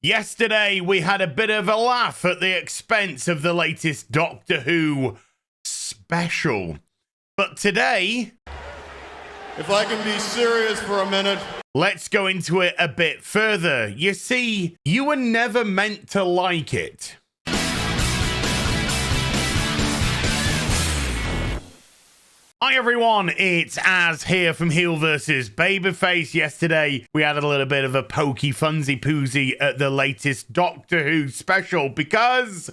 Yesterday, we had a bit of a laugh at the expense of the latest Doctor Who special. But today, if I can be serious for a minute, let's go into it a bit further. You see, you were never meant to like it. Hi everyone, it's Az here from HeelvsBabyface. Yesterday, we had a little bit of a pokey funsy poozy at the latest Doctor Who special because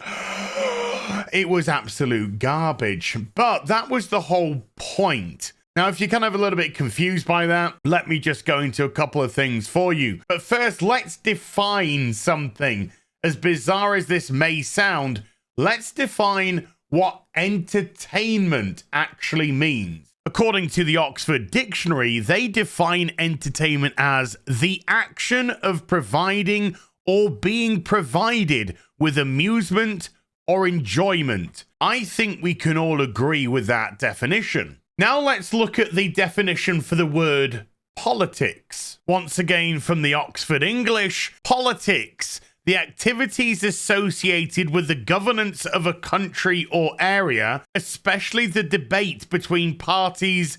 it was absolute garbage. But that was the whole point. Now, if you're kind of a little bit confused by that, let me just go into a couple of things for you. But first, let's define something. As bizarre as this may sound, let's define what entertainment actually means. According to the Oxford Dictionary, they define entertainment as the action of providing or being provided with amusement or enjoyment. I think we can all agree with that definition. Now let's look at the definition for the word politics. Once again from the Oxford English, politics, the activities associated with the governance of a country or area, especially the debate between parties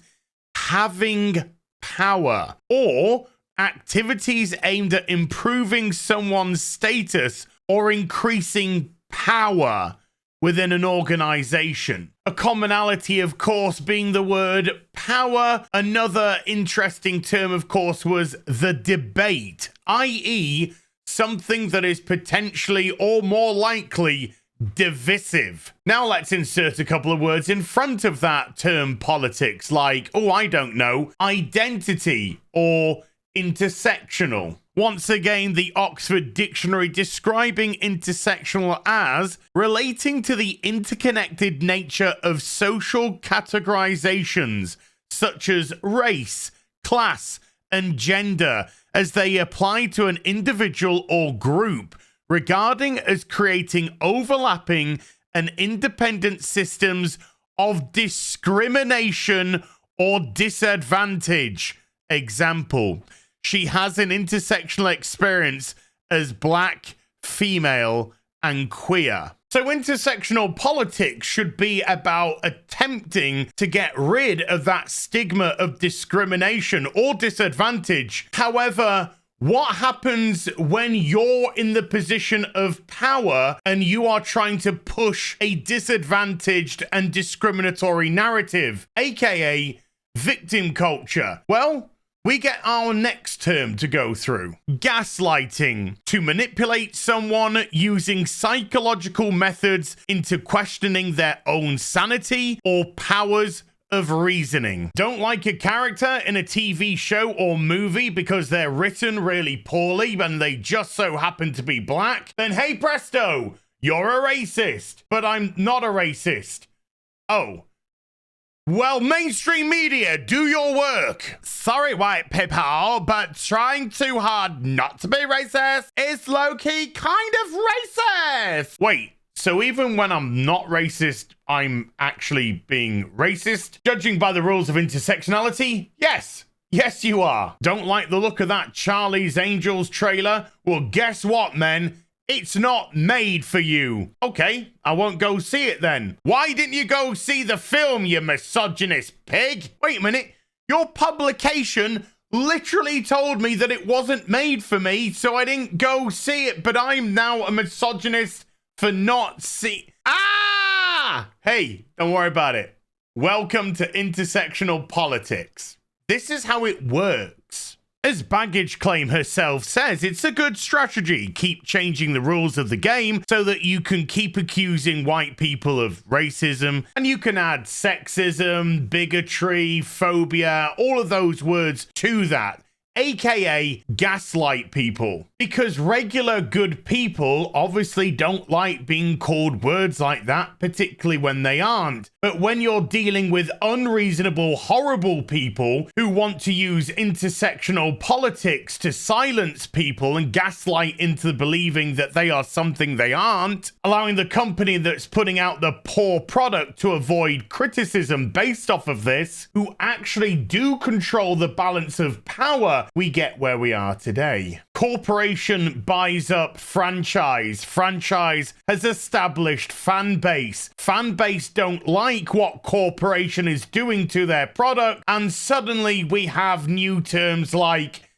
having power, or activities aimed at improving someone's status or increasing power within an organization. A commonality, of course, being the word power. Another interesting term, of course, was the debate, i.e., something that is potentially or more likely divisive. Now let's insert a couple of words in front of that term politics, like, oh, I don't know, identity or intersectional. Once again, the Oxford Dictionary describing intersectional as relating to the interconnected nature of social categorizations such as race, class, and gender as they apply to an individual or group, regarding as creating overlapping and independent systems of discrimination or disadvantage. Example, she has an intersectional experience as black, female, and queer. So intersectional politics should be about attempting to get rid of that stigma of discrimination or disadvantage. However, what happens when you're in the position of power and you are trying to push a disadvantaged and discriminatory narrative, aka victim culture? Well, we get our next term to go through. Gaslighting. To manipulate someone using psychological methods into questioning their own sanity or powers of reasoning. Don't like a character in a TV show or movie because they're written really poorly and they just so happen to be black? Then hey presto, you're a racist. But I'm not a racist. Oh. Well, mainstream media, do your work. Sorry, white people, but trying too hard not to be racist is low-key kind of racist. Wait, so even when I'm not racist, I'm actually being racist? Judging by the rules of intersectionality, yes. Yes, you are. Don't like the look of that Charlie's Angels trailer? Well, guess what, men? It's not made for you. Okay, I won't go see it then. Why didn't you go see the film, you misogynist pig? Wait a minute. Your publication literally told me that it wasn't made for me, so I didn't go see it, but I'm now a misogynist for not see. Ah! Hey, don't worry about it. Welcome to intersectional politics. This is how it works. As Baggage Claim herself says, it's a good strategy. Keep changing the rules of the game so that you can keep accusing white people of racism, and you can add sexism, bigotry, phobia, all of those words to that, aka gaslight people. Because regular good people obviously don't like being called words like that, particularly when they aren't. But when you're dealing with unreasonable, horrible people who want to use intersectional politics to silence people and gaslight into believing that they are something they aren't, allowing the company that's putting out the poor product to avoid criticism based off of this, who actually do control the balance of power, we get where we are today. Corporation buys up franchise. Franchise has established fan base. Fan base don't like what corporation is doing to their product, and suddenly we have new terms like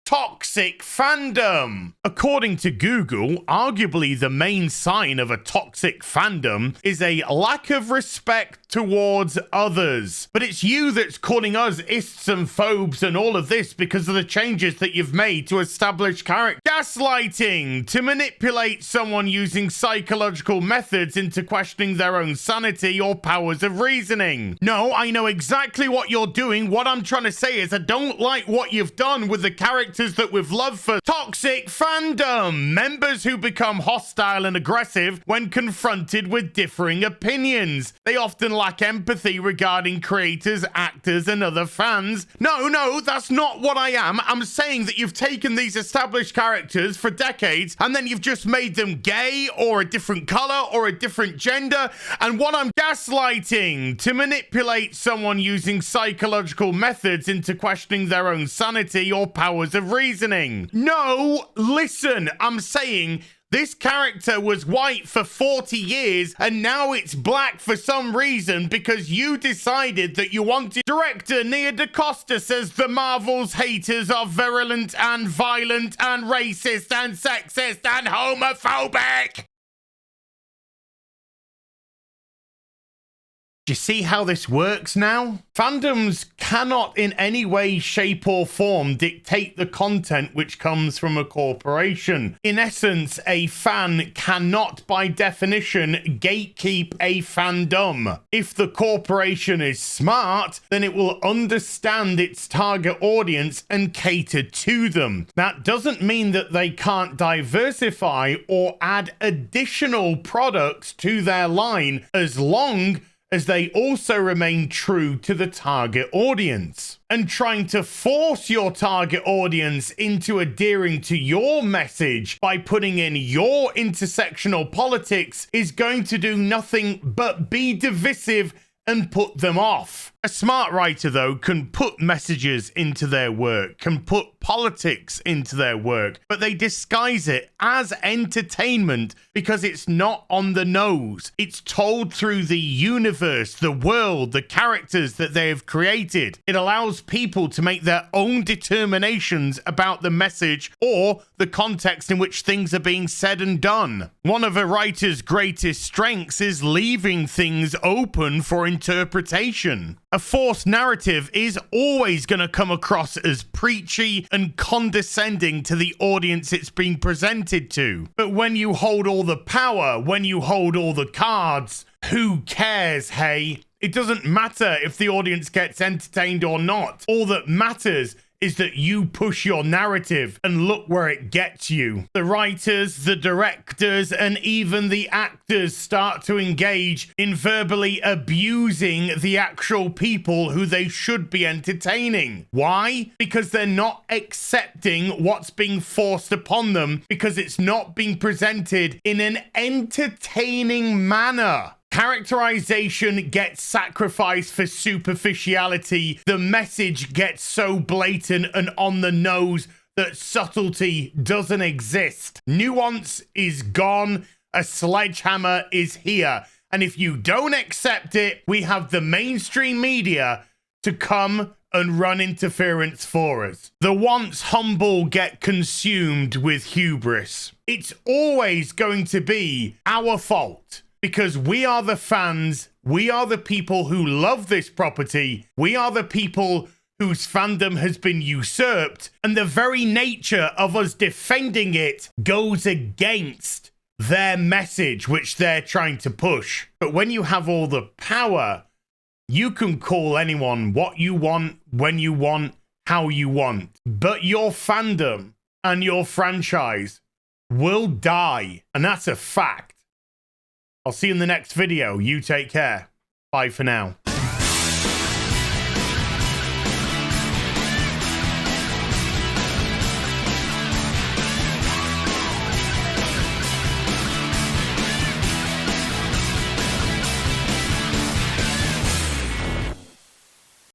toxic fandom. According to Google, arguably the main sign of a toxic fandom is a lack of respect towards others. But it's you that's calling us ists and phobes and all of this because of the changes that you've made to establish character. Gaslighting, to manipulate someone using psychological methods into questioning their own sanity or powers of reasoning. No, I know exactly what you're doing. What I'm trying to say is I don't like what you've done with the characters that we've loved for toxic fandom. Members who become hostile and aggressive when confronted with differing opinions. They often lack empathy regarding creators, actors, and other fans. No, that's not what I am. I'm saying that you've taken these established characters for decades and then you've just made them gay or a different color or a different gender. And what I'm gaslighting, to manipulate someone using psychological methods into questioning their own sanity or powers of reasoning. No, listen, I'm saying this character was white for 40 years and now it's black for some reason because you decided that you wanted. Director Nia DaCosta says the Marvel's haters are virulent and violent and racist and sexist and homophobic. Do you see how this works now? Fandoms cannot in any way, shape or form dictate the content which comes from a corporation. In essence, a fan cannot by definition gatekeep a fandom. If the corporation is smart, then it will understand its target audience and cater to them. That doesn't mean that they can't diversify or add additional products to their line as long as they also remain true to the target audience. And trying to force your target audience into adhering to your message by putting in your intersectional politics is going to do nothing but be divisive and put them off. A smart writer, though, can put messages into their work, can put politics into their work, but they disguise it as entertainment because it's not on the nose. It's told through the universe, the world, the characters that they have created. It allows people to make their own determinations about the message or the context in which things are being said and done. One of a writer's greatest strengths is leaving things open for interpretation. A forced narrative is always going to come across as preachy and condescending to the audience it's being presented to. But when you hold all the power, when you hold all the cards, who cares, hey? It doesn't matter if the audience gets entertained or not. All that matters is that you push your narrative and look where it gets you. The writers, the directors, and even the actors start to engage in verbally abusing the actual people who they should be entertaining. Why? Because they're not accepting what's being forced upon them because it's not being presented in an entertaining manner. Characterization gets sacrificed for superficiality. The message gets so blatant and on the nose that subtlety doesn't exist. Nuance is gone. A sledgehammer is here. And if you don't accept it, we have the mainstream media to come and run interference for us. The once humble get consumed with hubris. It's always going to be our fault. Because we are the fans, we are the people who love this property, we are the people whose fandom has been usurped, and the very nature of us defending it goes against their message, which they're trying to push. But when you have all the power, you can call anyone what you want, when you want, how you want. But your fandom and your franchise will die, and that's a fact. I'll see you in the next video. You take care. Bye for now.